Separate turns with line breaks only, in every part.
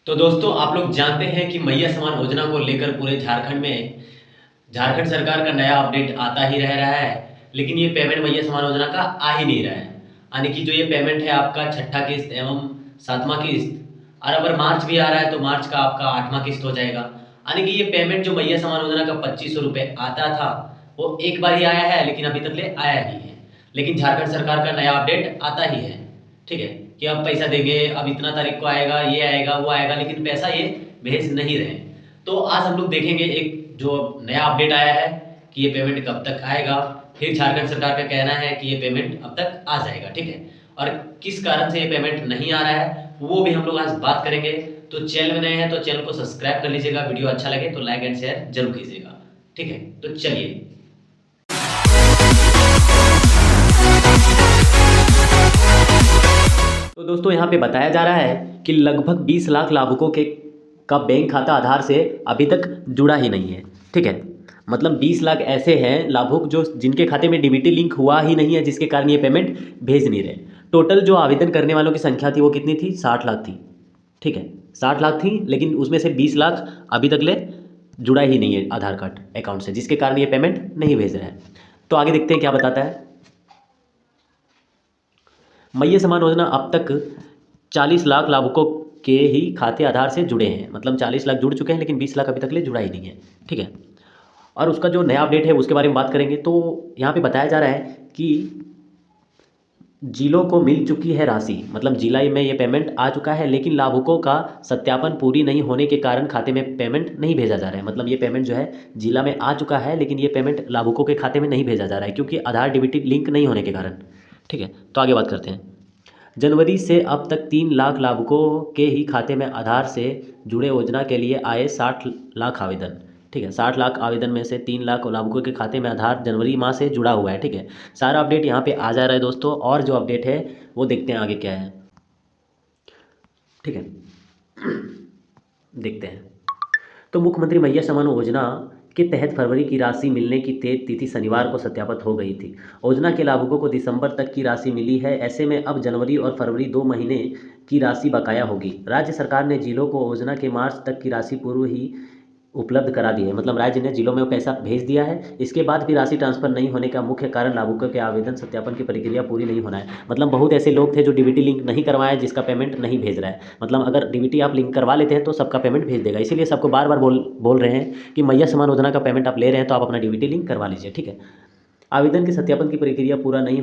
तो दोस्तों आप लोग जानते हैं कि मैया समान योजना को लेकर पूरे झारखंड में झारखंड सरकार का नया अपडेट आता ही रह रहा है। लेकिन ये पेमेंट मैया समान योजना का आ ही नहीं रहा है। यानी कि जो ये पेमेंट है आपका छठा किस्त एवं सातवां किस्त, और अगर मार्च भी आ रहा है तो मार्च का आपका आठवां किस्त हो जाएगा। यानी कि ये पेमेंट जो मैया समान योजना का 2500 रुपये आता था वो एक बार ही आया है, लेकिन अभी तक ले आया ही है। लेकिन झारखंड सरकार का नया अपडेट आता ही है, ठीक है, कि अब पैसा देंगे, अब इतना तारीख को आएगा, ये आएगा वो आएगा, लेकिन पैसा ये भेज नहीं रहे। तो आज हम लोग देखेंगे एक जो नया अपडेट आया है कि ये पेमेंट कब तक आएगा। फिर झारखंड सरकार का कहना है कि ये पेमेंट अब तक आ जाएगा, ठीक है, और किस कारण से ये पेमेंट नहीं आ रहा है वो भी हम लोग आज बात करेंगे। तो चैनल में नए हैं तो चैनल को सब्सक्राइब कर लीजिएगा, वीडियो अच्छा लगे तो लाइक एंड शेयर जरूर कीजिएगा, ठीक है। तो चलिए, तो दोस्तों यहाँ पे बताया जा रहा है कि लगभग 20 लाख लाभुकों के का बैंक खाता आधार से अभी तक जुड़ा ही नहीं है, ठीक है। मतलब 20 लाख ऐसे हैं लाभुक जो जिनके खाते में डीबीटी लिंक हुआ ही नहीं है, जिसके कारण ये पेमेंट भेज नहीं रहे। टोटल जो आवेदन करने वालों की संख्या थी वो कितनी थी? 60 लाख थी, ठीक है, 60 लाख थी, लेकिन उसमें से 20 लाख अभी तक ले जुड़ा ही नहीं है आधार कार्ड अकाउंट से, जिसके कारण ये पेमेंट नहीं भेज रहे हैं। तो आगे देखते हैं क्या बताता है। मैया समान योजना अब तक 40 लाख लाभुकों के ही खाते आधार से जुड़े हैं। मतलब 40 लाख जुड़ चुके हैं, लेकिन 20 लाख अभी तक ले जुड़ा ही नहीं है, ठीक है। और उसका जो नया अपडेट है उसके बारे में बात करेंगे। तो यहाँ पे बताया जा रहा है कि जिलों को मिल चुकी है राशि, मतलब जिला में ये पेमेंट आ चुका है, लेकिन लाभुकों का सत्यापन पूरी नहीं होने के कारण खाते में पेमेंट नहीं भेजा जा रहा है। मतलब ये पेमेंट जो है जिला में आ चुका है, लेकिन ये पेमेंट लाभुकों के खाते में नहीं भेजा जा रहा है, क्योंकि आधार डीबीटी लिंक नहीं होने के कारण, ठीक है। तो आगे बात करते हैं। जनवरी से अब तक 3 लाख लाभुकों के ही खाते में आधार से जुड़े योजना के लिए आए 60 लाख आवेदन, ठीक है। 60 लाख आवेदन में से 3 लाख लाभुकों के खाते में आधार जनवरी माह से जुड़ा हुआ है, ठीक है। सारा अपडेट यहाँ पे आ जा रहा है दोस्तों, और जो अपडेट है वो देखते हैं आगे क्या है, ठीक है। देखते हैं। तो मुख्यमंत्री मैया समान योजना के तहत फरवरी की राशि मिलने की तिथि शनिवार को सत्यापित हो गई थी। योजना के लाभुकों को दिसंबर तक की राशि मिली है। ऐसे में अब जनवरी और फरवरी 2 महीने की राशि बकाया होगी। राज्य सरकार ने जिलों को योजना के मार्च तक की राशि पूर्व ही उपलब्ध करा दी है। मतलब राज्य ने जिलों में वो पैसा भेज दिया है। इसके बाद भी राशि ट्रांसफर नहीं होने का मुख्य कारण लाभुकों के आवेदन सत्यापन की प्रक्रिया पूरी नहीं होना है। मतलब बहुत ऐसे लोग थे जो डीबीटी लिंक नहीं करवाए, जिसका पेमेंट नहीं भेज रहा है। मतलब अगर डीबीटी आप लिंक करवा लेते हैं तो सबका पेमेंट भेज देगा। इसीलिए सबको बार बार बोल रहे हैं कि मैया समान योजना का पेमेंट आप ले रहे हैं तो आप अपना डीबीटी लिंक करवा लीजिए, ठीक है। आवेदन के सत्यापन की प्रक्रिया पूरा नहीं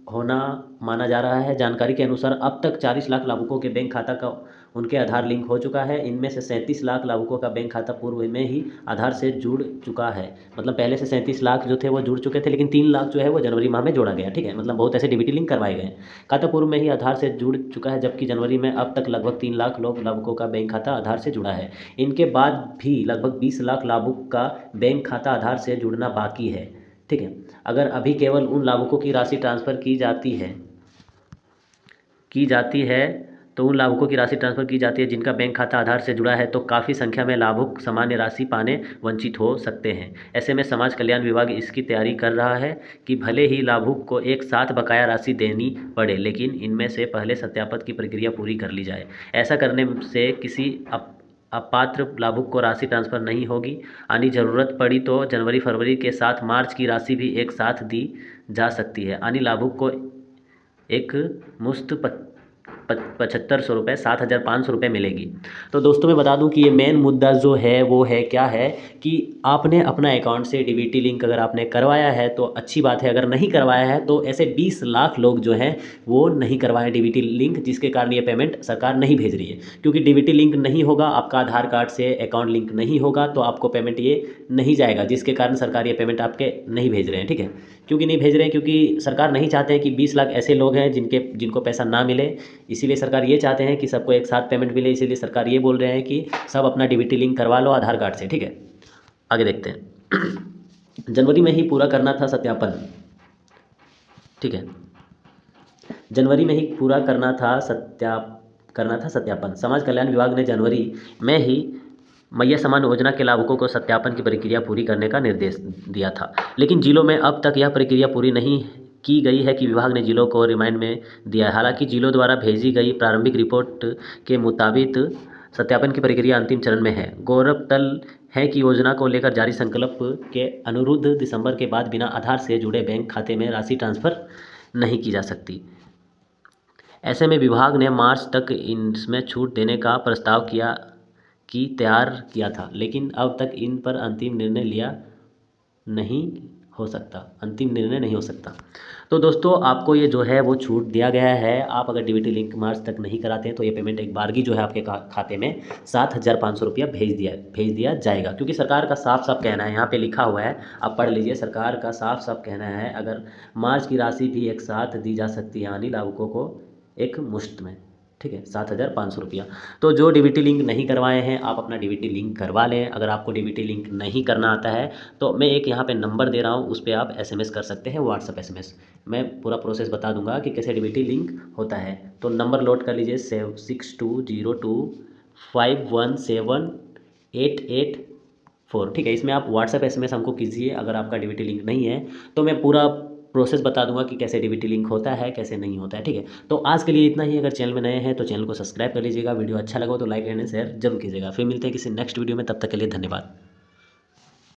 होना माना जा रहा है। जानकारी के अनुसार अब तक 40 लाख लाभुकों के बैंक खाता का उनके आधार लिंक हो चुका है। इनमें से 37 लाख लाभुकों का बैंक खाता पूर्व में ही आधार से जुड़ चुका है। मतलब पहले से 37 लाख जो थे वो जुड़ चुके थे, लेकिन 3 लाख जो है वो जनवरी माह में जोड़ा गया, ठीक है। मतलब बहुत ऐसे डीबीटी लिंक करवाए गए। खाता पूर्व में ही आधार से जुड़ चुका है, जबकि जनवरी में अब तक लगभग 3 लाख लोग लाभुकों का बैंक खाता आधार से जुड़ा है। इनके बाद भी लगभग 20 लाख लाभुक का बैंक खाता आधार से जुड़ना बाकी है, ठीक है। अगर अभी केवल उन लाभुकों की राशि ट्रांसफ़र की जाती है तो उन लाभुकों की राशि ट्रांसफ़र की जाती है जिनका बैंक खाता आधार से जुड़ा है, तो काफ़ी संख्या में लाभुक सामान्य राशि पाने वंचित हो सकते हैं। ऐसे में समाज कल्याण विभाग इसकी तैयारी कर रहा है कि भले ही लाभुक को एक साथ बकाया राशि देनी पड़े, लेकिन इनमें से पहले सत्यापन की प्रक्रिया पूरी कर ली जाए। ऐसा करने से किसी अपात्र लाभुक को राशि ट्रांसफ़र नहीं होगी। यानी ज़रूरत पड़ी तो जनवरी फरवरी के साथ मार्च की राशि भी एक साथ दी जा सकती है। यानी लाभुक को एक मुश्त 7500 रुपये 7500 रुपये मिलेगी। तो दोस्तों मैं बता दूं कि ये मेन मुद्दा जो है वो है क्या है कि आपने अपना अकाउंट से डीबीटी लिंक अगर आपने करवाया है तो अच्छी बात है, अगर नहीं करवाया है तो ऐसे 20 लाख लोग जो हैं वो नहीं करवाएं डीबीटी लिंक, जिसके कारण ये पेमेंट सरकार नहीं भेज रही है। क्योंकि डीबीटी लिंक नहीं होगा, आपका आधार कार्ड से अकाउंट लिंक नहीं होगा, तो आपको पेमेंट ये नहीं जाएगा, जिसके कारण सरकार ये पेमेंट आपके नहीं भेज रहे हैं, ठीक है। क्योंकि नहीं भेज रहे हैं क्योंकि सरकार नहीं चाहते हैं कि 20 लाख ऐसे लोग हैं जिनको पैसा ना मिले। इसीलिए सरकार ये चाहते हैं कि सबको एक साथ पेमेंट मिले। इसीलिए सरकार ये बोल रहे हैं कि सब अपना डीबीटी लिंक करवा लो आधार कार्ड से, ठीक है। आगे देखते हैं। जनवरी में ही पूरा करना था सत्यापन, ठीक है। जनवरी में ही पूरा करना था सत्यापन। समाज कल्याण विभाग ने जनवरी में ही मैया समान योजना के लाभुकों को सत्यापन की प्रक्रिया पूरी करने का निर्देश दिया था, लेकिन जिलों में अब तक यह प्रक्रिया पूरी नहीं की गई है कि विभाग ने जिलों को रिमाइंड में दिया है। हालांकि जिलों द्वारा भेजी गई प्रारंभिक रिपोर्ट के मुताबिक सत्यापन की प्रक्रिया अंतिम चरण में है। गौरतलब है कि योजना को लेकर जारी संकल्प के अनुरुद्ध दिसंबर के बाद बिना आधार से जुड़े बैंक खाते में राशि ट्रांसफ़र नहीं की जा सकती। ऐसे में विभाग ने मार्च तक इसमें छूट देने का प्रस्ताव तैयार किया था, लेकिन अब तक इन पर अंतिम निर्णय नहीं हो सकता। तो दोस्तों, आपको ये जो है वो छूट दिया गया है। आप अगर डीबीटी लिंक मार्च तक नहीं कराते हैं तो ये पेमेंट एक बारगी जो है आपके खाते में 7,500 रुपया भेज दिया जाएगा, क्योंकि सरकार का साफ साफ कहना है, यहाँ पे लिखा हुआ है, आप पढ़ लीजिए। सरकार का साफ साफ कहना है, अगर मार्च की राशि भी एक साथ दी जा सकती है यानी लाभुकों को एक मुश्त में, ठीक है, 7,500 रुपया। तो जो डीबीटी लिंक नहीं करवाए हैं, आप अपना डीबीटी लिंक करवा लें। अगर आपको डीबीटी लिंक नहीं करना आता है तो मैं एक यहाँ पे नंबर दे रहा हूँ, उस पर आप एसएमएस कर सकते हैं, व्हाट्सअप एसएमएस। मैं पूरा प्रोसेस बता दूंगा कि कैसे डीबीटी लिंक होता है। तो नंबर नोट कर लीजिए, 6202517884, ठीक है। इसमें आप व्हाट्सअप एसएमएस हमको कीजिए अगर आपका डीबीटी लिंक नहीं है, तो मैं पूरा प्रोसेस बता दूंगा कि कैसे डीबीटी लिंक होता है, कैसे नहीं होता है, ठीक है। तो आज के लिए इतना ही। अगर चैनल में नए हैं तो चैनल को सब्सक्राइब कर लीजिएगा। वीडियो अच्छा लगा तो लाइक एंड शेयर जरूर कीजिएगा। फिर मिलते हैं किसी नेक्स्ट वीडियो में, तब तक के लिए धन्यवाद।